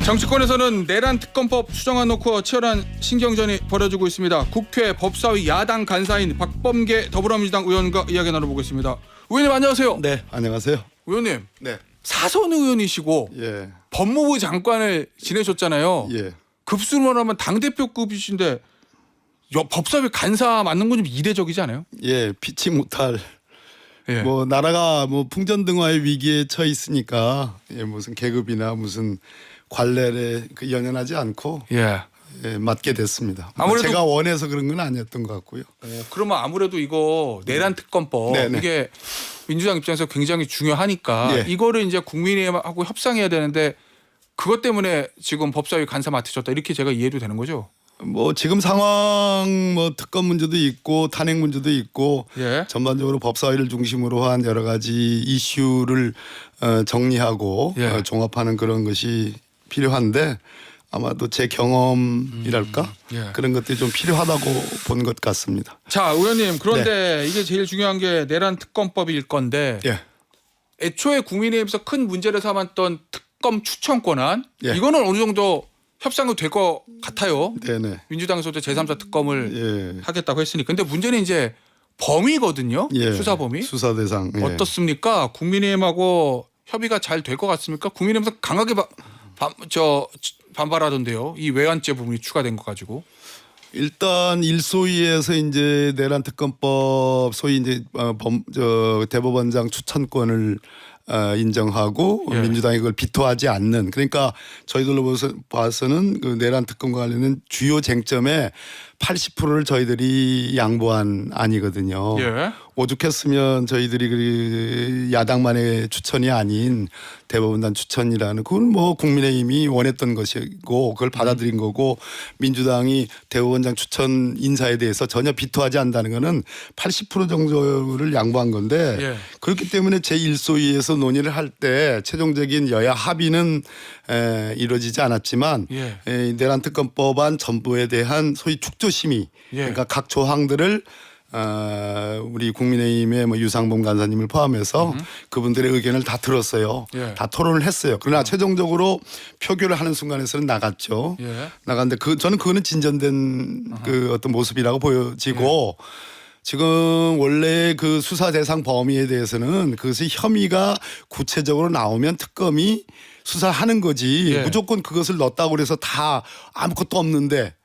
정치권에서는 내란 특검법 수정안 놓고 치열한 신경전이 벌어지고 있습니다. 국회 법사위 야당 간사인 박범계 더불어민주당 의원과 이야기 나눠보겠습니다. 의원님 안녕하세요. 네, 안녕하세요. 의원님 네, 사선 의원이시고 예, 법무부 장관을 지내셨잖아요. 예, 급수로 하면 당대표급이신데 법사위 간사 맡는 건 좀 이례적이지 않아요? 예, 피치 못할 예. 뭐 나라가 뭐 풍전등화의 위기에 처해 있으니까 무슨 계급이나 무슨 관례에 연연하지 않고 예. 맡게 됐습니다. 아무래도 제가 원해서 그런 건 아니었던 것 같고요. 그러면 아무래도 이거 내란 특검법 네네. 이게 민주당 입장에서 굉장히 중요하니까 예. 이거를 이제 국민의힘하고 협상해야 되는데 그것 때문에 지금 법사위 간사 맡으셨다 이렇게 제가 이해도 되는 거죠? 뭐 지금 상황 뭐 특검 문제도 있고 탄핵 문제도 있고 예. 전반적으로 법사위를 중심으로 한 여러 가지 이슈를 정리하고 예. 종합하는 그런 것이 필요한데 아마도 제 경험이랄까 예. 그런 것들이 좀 필요하다고 본 것 같습니다. 자 의원님 그런데 이게 제일 중요한 게 내란 특검법일 건데 예. 애초에 국민의힘에서 큰 문제를 삼았던 특검 추천권안 예. 이거는 어느 정도 협상이 될 것 같아요. 네네. 민주당에서도 제3자 특검을 예. 하겠다고 했으니까. 근데 문제는 이제 범위거든요. 예. 수사 범위. 수사 대상. 예. 어떻습니까? 국민의힘하고 협의가 잘 될 것 같습니까? 국민의힘에서 강하게 반발하던데요. 이 외환죄 부분이 추가된 거 가지고. 일단 일소위에서 이제 내란 특검법 소위 이제 대법원장 추천권을 인정하고 예. 민주당이 그걸 비토하지 않는 그러니까 저희들로 봐서는 그 내란 특검과 관련된 주요 쟁점의 80%를 저희들이 양보한 안이거든요. 예. 오죽했으면 저희들이 그 야당만의 추천이 아닌 대법원단 추천이라는 그건 뭐 국민의힘이 원했던 것이고 그걸 받아들인 거고 민주당이 대법원장 추천 인사에 대해서 전혀 비토하지 않는다는 거는 80% 정도를 양보한 건데 예. 그렇기 때문에 제1소위에서 논의를 할 때 최종적인 여야 합의는 이루어지지 않았지만 예. 내란 특검법안 전부에 대한 소위 축조심의 예. 그러니까 각 조항들을 우리 국민의힘의 뭐 유상범 간사님을 포함해서 그분들의 의견을 다 들었어요. 예. 다 토론을 했어요. 그러나 최종적으로 표결을 하는 순간에서는 나갔죠. 예. 나갔는데 저는 그거는 진전된 그 어떤 모습이라고 보여지고 지금 원래 그 수사 대상 범위에 대해서는 그것이 혐의가 구체적으로 나오면 특검이 수사하는 거지 예. 무조건 그것을 넣었다고 그래서 다 아무것도 없는데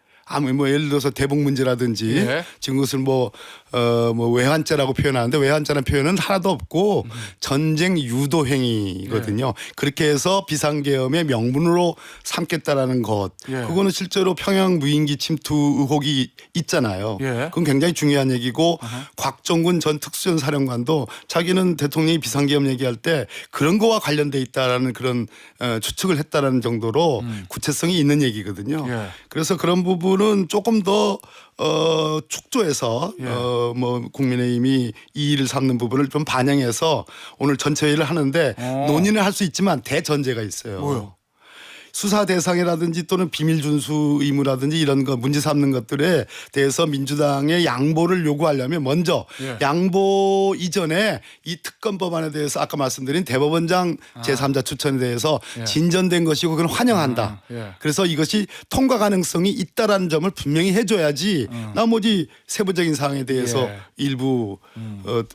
뭐 예를 들어서 대북 문제라든지 예. 지금 그것을 뭐 외환죄라고 표현하는데 외환죄라는 표현은 하나도 없고 전쟁 유도 행위거든요. 예. 그렇게 해서 비상계엄의 명분으로 삼겠다라는 것. 예. 그거는 실제로 평양 무인기 침투 의혹이 있잖아요. 예. 그건 굉장히 중요한 얘기고 곽종군 전 특수전사령관도 자기는 대통령이 비상계엄 얘기할 때 그런 거와 관련돼 있다라는 그런 추측을 했다라는 정도로 구체성이 있는 얘기거든요. 예. 그래서 그런 부분은 조금 더 축조해서 예. 뭐 국민의힘이 이의를 삼는 부분을 좀 반영해서 오늘 전체 회의를 하는데 논의는 할 수 있지만 대전제가 있어요. 뭐요? 수사 대상이라든지 또는 비밀 준수 의무라든지 이런 거 문제 삼는 것들에 대해서 민주당의 양보를 요구하려면 먼저 예. 양보 이전에 이 특검 법안에 대해서 아까 말씀드린 대법원장 제3자 추천에 대해서 예. 진전된 것이고 그건 환영한다. 예. 그래서 이것이 통과 가능성이 있다라는 점을 분명히 해줘야지 나머지 세부적인 사항에 대해서 예. 일부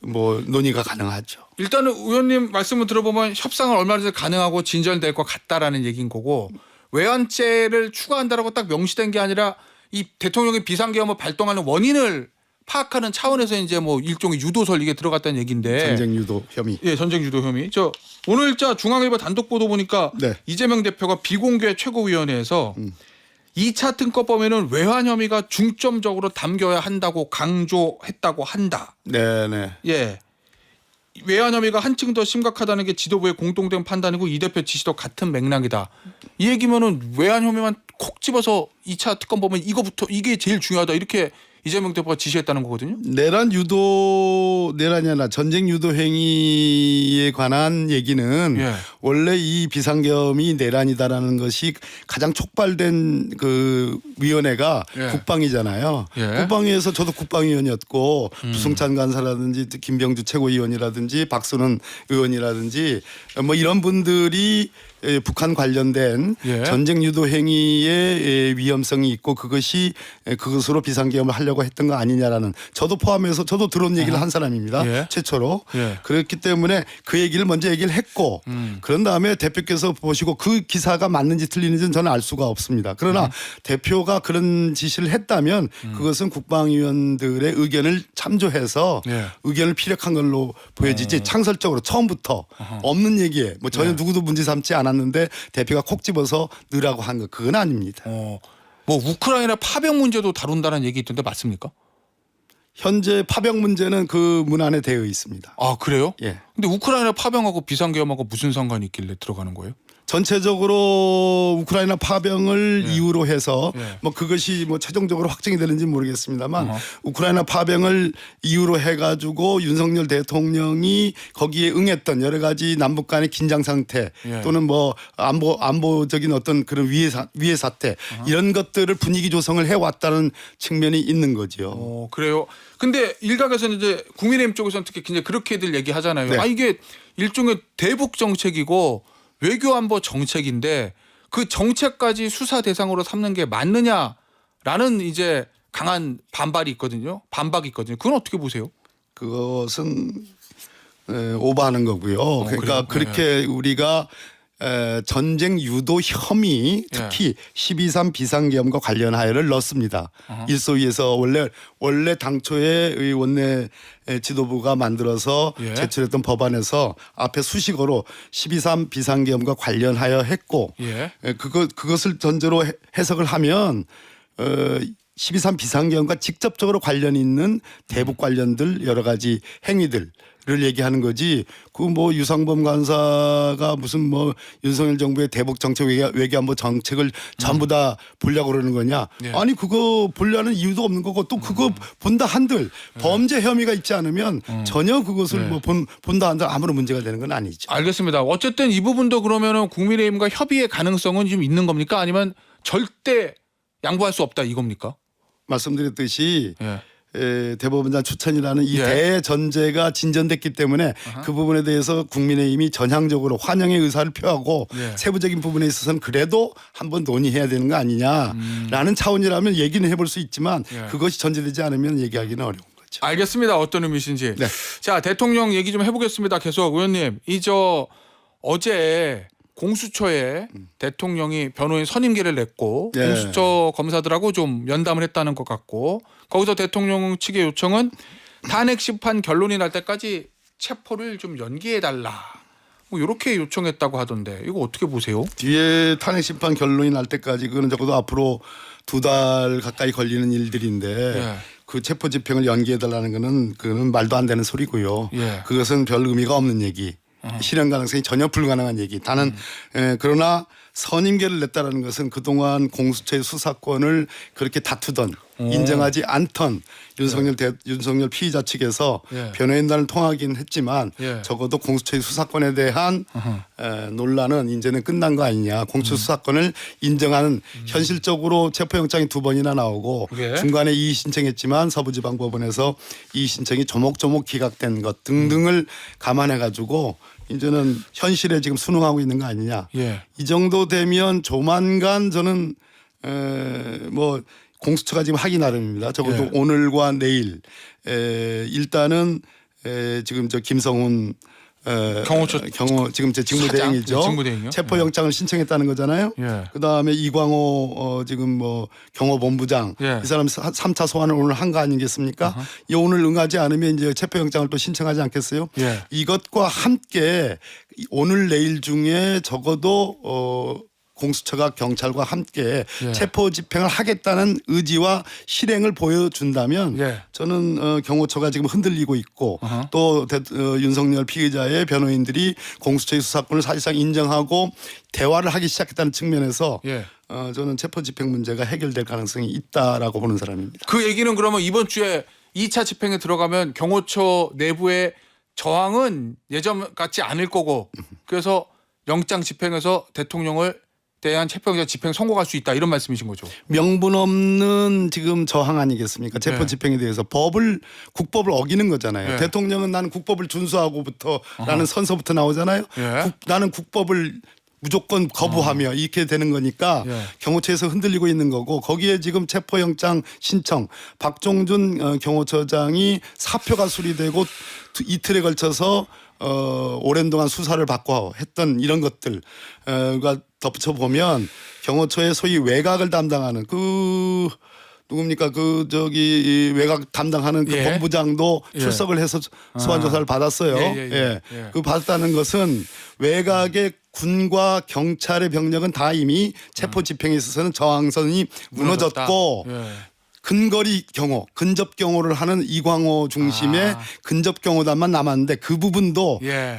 뭐 논의가 가능하죠. 일단은 의원님 말씀을 들어보면 협상은 얼마든지 가능하고 진전될 것 같다라는 얘기인 거고 외환죄를 추가한다라고 딱 명시된 게 아니라 이 대통령이 비상계엄을 발동하는 원인을 파악하는 차원에서 이제 뭐 일종의 유도설 이게 들어갔다는 얘기인데 전쟁 유도 혐의. 예, 전쟁 유도 혐의. 저 오늘자 중앙일보 단독 보도 보니까 네. 이재명 대표가 비공개 최고위원회에서 2차 특검법에는 외환 혐의가 중점적으로 담겨야 한다고 강조했다고 한다. 네네. 예. 외환 혐의가 한층 더 심각하다는 게 지도부의 공통된 판단이고 이 대표 지시도 같은 맥락이다. 이 얘기면은 외환 혐의만 콕 집어서 2차 특검 보면 이거부터 이게 제일 중요하다 이렇게 이재명 대표가 지시했다는 거거든요. 내란이 아니라 전쟁 유도 행위에 관한 얘기는 예. 원래 이 비상계엄이 내란이다라는 것이 가장 촉발된 그 위원회가 예. 국방이잖아요. 예. 국방위에서 저도 국방위원이었고 부승찬 간사라든지 김병주 최고위원이라든지 박순원 의원이라든지 뭐 이런 분들이 북한 관련된 예. 전쟁 유도 행위의 위험성이 있고 그것으로 비상계엄을 하려고 했던 거 아니냐라는 저도 포함해서 저도 들은 얘기를 한 사람입니다. 예. 최초로. 예. 그렇기 때문에 그 얘기를 먼저 얘기를 했고 그런 다음에 대표께서 보시고 그 기사가 맞는지 틀리는지는 저는 알 수가 없습니다. 그러나 대표가 그런 지시를 했다면 그것은 국방위원들의 의견을 참조해서 예. 의견을 피력한 걸로 보여지지 창설적으로 처음부터 없는 얘기에 뭐 전혀 누구도 문제 삼지 않았는데 대표가 콕 집어서 넣으라고 한 거 그건 아닙니다. 뭐 우크라이나 파병 문제도 다룬다는 얘기 있던데 맞습니까? 현재 파병 문제는 그 문안에 되어 있습니다. 아 그래요? 예. 근데 우크라이나 파병하고 비상계엄하고 무슨 상관이 있길래 들어가는 거예요? 전체적으로 우크라이나 파병을 이유로 해서 예. 뭐 그것이 뭐 최종적으로 확정이 되는지 모르겠습니다만 우크라이나 파병을 이유로 해가지고 윤석열 대통령이 거기에 응했던 여러 가지 남북 간의 긴장 상태 예. 또는 뭐 안보적인 어떤 그런 위해 사태 이런 것들을 분위기 조성을 해왔다는 측면이 있는 거죠. 그래요. 근데 일각에서는 이제 국민의힘 쪽에서는 특히 굉장히 그렇게들 얘기하잖아요. 네. 아 이게 일종의 대북 정책이고 외교안보 정책인데 그 정책까지 수사 대상으로 삼는 게 맞느냐라는 이제 강한 반발이 있거든요. 반박이 있거든요. 그건 어떻게 보세요? 그것은 오버하는 거고요. 그래요? 그러니까 그렇게 우리가 전쟁 유도 혐의 특히 12.3 비상계엄과 관련하여를 넣습니다. 일소위에서 원래 당초에 의 원내 지도부가 만들어서 예. 제출했던 법안에서 앞에 수식어로 12.3 비상계엄과 관련하여 했고 예. 그것을 전제로 해석을 하면 12.3 비상계엄과 직접적으로 관련 있는 대북 관련들 여러 가지 행위들을 얘기하는 거지. 그 뭐 유상범 간사가 무슨 뭐 윤석열 정부의 대북 정책 외교안보 정책을 전부 다 보려고 그러는 거냐. 예. 아니 그거 보려는 이유도 없는 거고 또 그거 본다 한들 범죄 혐의가 있지 않으면 전혀 그것을 뭐 본다 한들 아무런 문제가 되는 건 아니죠. 알겠습니다. 어쨌든 이 부분도 그러면은 국민의힘과 협의의 가능성은 좀 있는 겁니까? 아니면 절대 양보할 수 없다 이겁니까? 말씀드렸듯이 예. 대법원장 추천이라는 이 예. 대전제가 진전됐기 때문에 그 부분에 대해서 국민의힘이 전향적으로 환영의 의사를 표하고 예. 세부적인 부분에 있어서는 그래도 한번 논의해야 되는 거 아니냐라는 차원이라면 얘기는 해볼 수 있지만 예. 그것이 전제되지 않으면 얘기하기는 어려운 거죠. 알겠습니다. 어떤 의미신지. 네. 자 대통령 얘기 좀 해보겠습니다. 계속 의원님 어제 공수처에 대통령이 변호인 선임계를 냈고 네. 공수처 검사들하고 좀 면담을 했다는 것 같고 거기서 대통령 측의 요청은 탄핵 심판 결론이 날 때까지 체포를 좀 연기해달라 뭐 이렇게 요청했다고 하던데 이거 어떻게 보세요? 뒤에 탄핵 심판 결론이 날 때까지 그거는 적어도 앞으로 2달 가까이 걸리는 일들인데 예. 그 체포 집행을 연기해달라는 그거는 말도 안 되는 소리고요. 예. 그것은 별 의미가 없는 얘기. 실현 가능성이 전혀 불가능한 얘기. 다는 그러나 선임계를 냈다라는 것은 그동안 공수처의 수사권을 그렇게 다투던 인정하지 않던 윤석열 피의자 측에서 예. 변호인단을 통하긴 했지만 예. 적어도 공수처의 수사권에 대한 논란은 이제는 끝난 거 아니냐. 공수처 수사권을 인정하는 현실적으로 체포영장이 2번이나 나오고 예. 중간에 이의 신청했지만 서부지방법원에서 이의 신청이 조목조목 기각된 것 등등을 감안해 가지고 이제는 현실에 지금 순응하고 있는 거 아니냐. 예. 이 정도 되면 조만간 저는 뭐 공수처가 지금 하기 나름입니다. 적어도 예. 오늘과 내일 일단은 지금 저 김성훈 경호처 지금 제 직무대행이죠. 사장? 네, 직무대행이요? 체포영장을 신청했다는 거잖아요. 예. 그다음에 이광호 지금 뭐 경호본부장 예. 이 사람 3차 소환을 오늘 한 거 아니겠습니까? 이 오늘 응하지 않으면 이제 체포영장을 또 신청하지 않겠어요? 예. 이것과 함께 오늘 내일 중에 적어도 공수처가 경찰과 함께 예. 체포 집행을 하겠다는 의지와 실행을 보여준다면 예. 저는 경호처가 지금 흔들리고 있고 또 윤석열 피의자의 변호인들이 공수처의 수사권을 사실상 인정하고 대화를 하기 시작했다는 측면에서 예. 저는 체포 집행 문제가 해결될 가능성이 있다라고 보는 사람입니다. 그 얘기는 그러면 이번 주에 2차 집행에 들어가면 경호처 내부의 저항은 예전 같지 않을 거고 그래서 영장 집행에서 대통령을 대한 체포영장 집행 선고할 수 있다 이런 말씀이신 거죠. 명분 없는 지금 저항 아니겠습니까? 체포 네. 집행에 대해서 국법을 어기는 거잖아요. 네. 대통령은 나는 국법을 준수하고부터라는 선서부터 나오잖아요. 예. 나는 국법을 무조건 거부하며 이렇게 되는 거니까 예. 경호처에서 흔들리고 있는 거고 거기에 지금 체포영장 신청 박종준 경호처장이 사표가 수리되고 이틀에 걸쳐서 오랜 동안 수사를 받고 했던 이런 것들과 덧붙여 보면 경호처의 소위 외곽을 담당하는 그 누굽니까 이 외곽 담당하는 그 예. 본부장도 예. 출석을 해서 소환 조사를 받았어요. 예. 그 받았다는 것은 외곽의 군과 경찰의 병력은 다 이미 체포 집행에 있어서는 저항선이 무너졌고 예. 근거리 경호, 근접 경호를 하는 이광호 중심의 근접 경호단만 남았는데 그 부분도 예.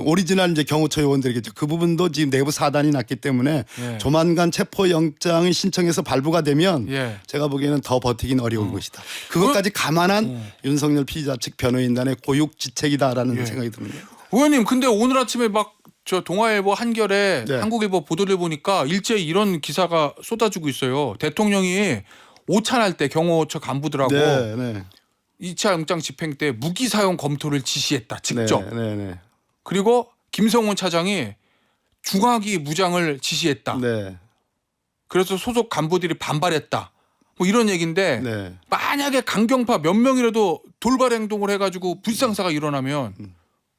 오리지널 이제 경호처 요원들이겠죠. 그 부분도 지금 내부 사단이 났기 때문에 예. 조만간 체포 영장이 신청해서 발부가 되면 예. 제가 보기에는 더 버티긴 어려울 것이다. 그것까지 감안한 윤석열 피의자 측 변호인단의 고육지책이다라는 예. 생각이 듭니다. 의원님, 근데 오늘 아침에 막 저 동아일보 한겨레 네. 한국일보 보도를 보니까 일제히 이런 기사가 쏟아지고 있어요. 대통령이 오찬할 때 경호처 간부들하고 네, 네. 2차 영장 집행 때 무기 사용 검토를 지시했다. 직접. 네, 네, 그리고 김성훈 차장이 중화기 무장을 지시했다. 네. 그래서 소속 간부들이 반발했다. 뭐 이런 얘기인데 네. 만약에 강경파 몇 명이라도 돌발 행동을 해가지고 불상사가 일어나면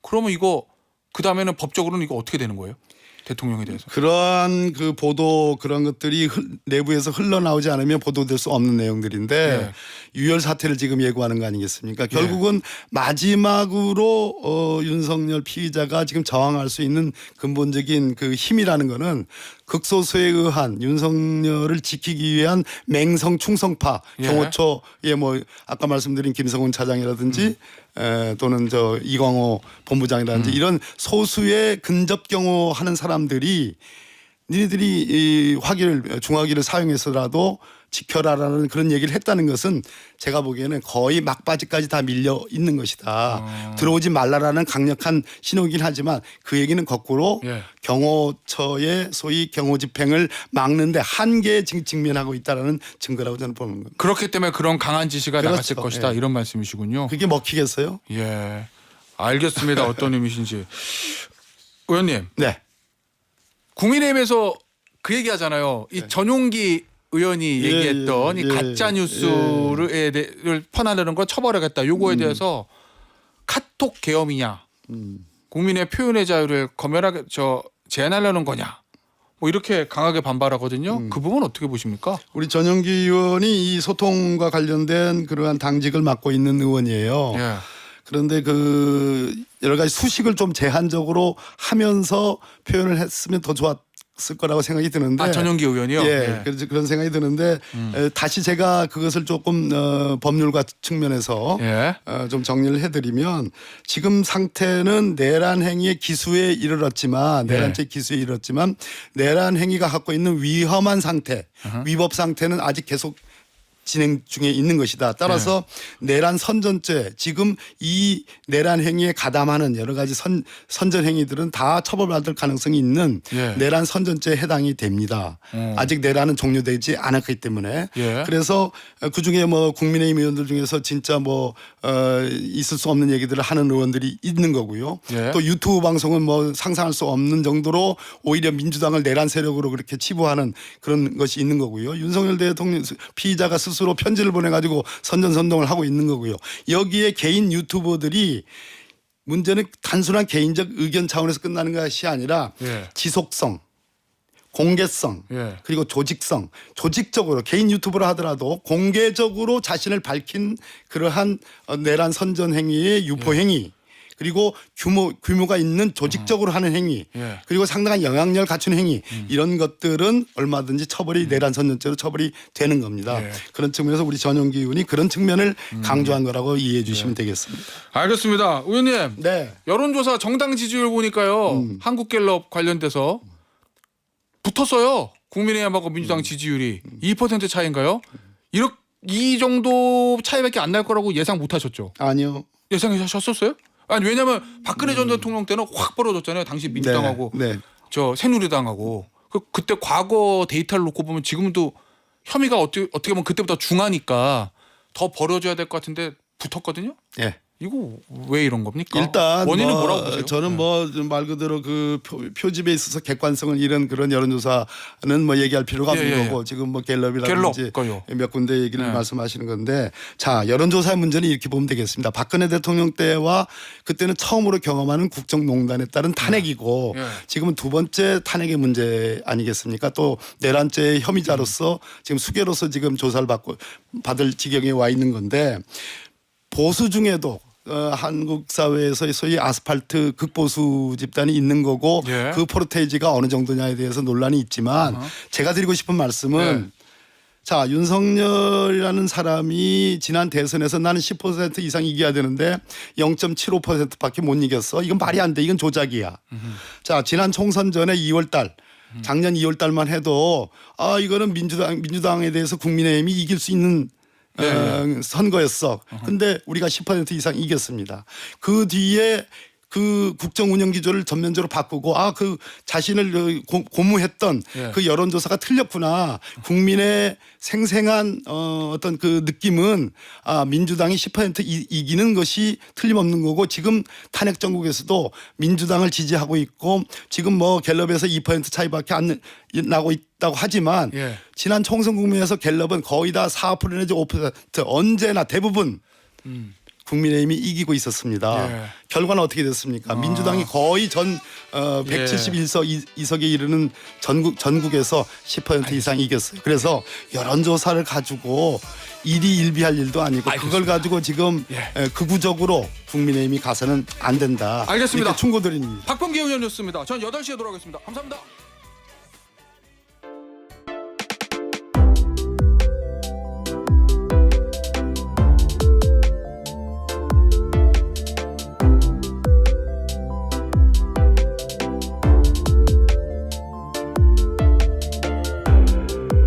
그러면 이거 그 다음에는 법적으로는 이거 어떻게 되는 거예요? 대통령에 대해서. 그러한 그 보도 그런 것들이 내부에서 흘러나오지 않으면 보도될 수 없는 내용들인데 유혈 사태를 지금 예고하는 거 아니겠습니까? 결국은 마지막으로 윤석열 피의자가 지금 저항할 수 있는 근본적인 그 힘이라는 거는 극소수에 의한 윤석열을 지키기 위한 맹성 충성파 경호처에 뭐 아까 말씀드린 김성훈 차장이라든지 또는 저 이광호 본부장이라든지 이런 소수의 근접 경호하는 사람들이 니네들이 이 중화기를 사용해서라도 지켜라라는 그런 얘기를 했다는 것은 제가 보기에는 거의 막바지까지 다 밀려 있는 것이다. 들어오지 말라라는 강력한 신호이긴 하지만 그 얘기는 거꾸로 경호처의 소위 경호 집행을 막는데 한계에 직면하고 있다라는 증거라고 저는 보는 겁니다. 그렇기 때문에 그런 강한 지시가 그렇죠. 나갔을 것이다. 예. 이런 말씀이시군요. 그게 먹히겠어요? 예, 알겠습니다. 어떤 의미신지. 의원님, 네. 국민의힘에서 그 얘기하잖아요. 이 전용기 의원이 얘기했던 이 가짜 뉴스를 퍼나르는 거 처벌하겠다. 요거에 대해서 카톡 계엄이냐, 국민의 표현의 자유를 검열하게 제한하려는 거냐, 뭐 이렇게 강하게 반발하거든요. 그 부분 어떻게 보십니까? 우리 전용기 의원이 이 소통과 관련된 그러한 당직을 맡고 있는 의원이에요. 예. 그런데 그 여러 가지 수식을 좀 제한적으로 하면서 표현을 했으면 더 좋았을 거라고 생각이 드는데. 전용기 의원이요? 예. 그래서 그런 생각이 드는데 다시 제가 그것을 조금 법률과 측면에서 좀 정리를 해드리면 지금 상태는 내란 행위의 기수에 이르렀지만 내란죄 기수에 이르렀지만 내란 행위가 갖고 있는 위험한 상태, 위법 상태는 아직 계속 진행 중에 있는 것이다. 따라서 내란 선전죄 지금 이 내란 행위에 가담하는 여러 가지 선전 행위들은 다 처벌받을 가능성이 있는 내란 선전죄에 해당이 됩니다. 아직 내란은 종료되지 않았기 때문에 그래서 그중에 뭐 국민의힘 의원들 중에서 진짜 뭐 있을 수 없는 얘기들을 하는 의원들이 있는 거고요. 또 유튜브 방송은 뭐 상상할 수 없는 정도로 오히려 민주당을 내란 세력으로 그렇게 치부하는 그런 것이 있는 거고요. 윤석열 대통령 피의자가 스스로 편지를 보내가지고 선전선동을 하고 있는 거고요. 여기에 개인 유튜버들이 문제는 단순한 개인적 의견 차원에서 끝나는 것이 아니라 지속성, 공개성, 그리고 조직성, 조직적으로 개인 유튜브를 하더라도 공개적으로 자신을 밝힌 그러한 내란 선전 행위의 유포 행위, 그리고 규모가 있는 조직적으로 하는 행위, 그리고 상당한 영향력을 갖춘 행위, 이런 것들은 얼마든지 처벌이 내란 선전죄로 처벌이 되는 겁니다. 그런 측면에서 우리 전용기 의원이 그런 측면을 강조한 거라고 이해해 주시면 되겠습니다. 알겠습니다. 의원님, 네. 여론조사 정당 지지율 보니까요. 한국갤럽 관련돼서 붙었어요. 국민의힘하고 민주당 지지율이 2% 차이인가요? 이 정도 차이밖에 안 날 거라고 예상 못 하셨죠? 아니요. 예상하셨었어요? 아니 왜냐면 박근혜 전 대통령 때는 확 벌어졌잖아요. 당시 민주당하고 저 새누리당하고 그때 과거 데이터를 놓고 보면 지금도 혐의가 어떻게 보면 그때보다 중하니까 더 벌어져야 될 것 같은데 붙었거든요. 이거 왜 이런 겁니까? 일단 원인은 뭐라고 보세요? 저는 뭐 말 그대로 그 표집에 있어서 객관성을 잃은 그런 여론조사는 뭐 얘기할 필요가 없는 거고 지금 뭐 갤럽이라든지 거요. 몇 군데 얘기를 네. 말씀하시는 건데 자 여론조사의 문제는 이렇게 보면 되겠습니다. 박근혜 대통령 때와 그때는 처음으로 경험하는 국정농단에 따른 탄핵이고 네. 지금은 두 번째 탄핵의 문제 아니겠습니까? 또 내란죄의 혐의자로서 지금 수괴로서 지금 조사를 받을 지경에 와 있는 건데 보수 중에도 한국 사회에서 소위 아스팔트 극보수 집단이 있는 거고 예. 그 포르테이지가 어느 정도냐에 대해서 논란이 있지만 제가 드리고 싶은 말씀은 자 윤석열이라는 사람이 지난 대선에서 나는 10% 이상 이겨야 되는데 0.75%밖에 못 이겼어. 이건 말이 안 돼. 이건 조작이야. 자 지난 총선 전에 2월달 작년 2월달만 해도 아 이거는 민주당에 대해서 국민의힘이 이길 수 있는 선거였어. 근데 우리가 10% 이상 이겼습니다. 그 뒤에 그 국정 운영 기조를 전면적으로 바꾸고 아 그 자신을 고무했던 예. 그 여론조사가 틀렸구나. 국민의 생생한 어떤 그 느낌은 아 민주당이 10% 이기는 것이 틀림없는 거고 지금 탄핵 정국에서도 민주당을 지지하고 있고 지금 뭐 갤럽에서 2% 차이밖에 안 나고 있다고 하지만 예. 지난 총선 국면에서 갤럽은 거의 다 4% 내지 5% 언제나 대부분 국민의힘이 이기고 있었습니다. 예. 결과는 어떻게 됐습니까? 민주당이 거의 전 171석 이석에 이르는 전국에서 10% 이상 이겼어요. 그래서 여론조사를 가지고 일희일비할 일도 아니고 그걸 가지고 지금 극우적으로 국민의힘이 가서는 안 된다. 알겠습니다. 이렇게 충고드립니다. 박범계 의원이었습니다. 전 8시에 돌아오겠습니다. 감사합니다.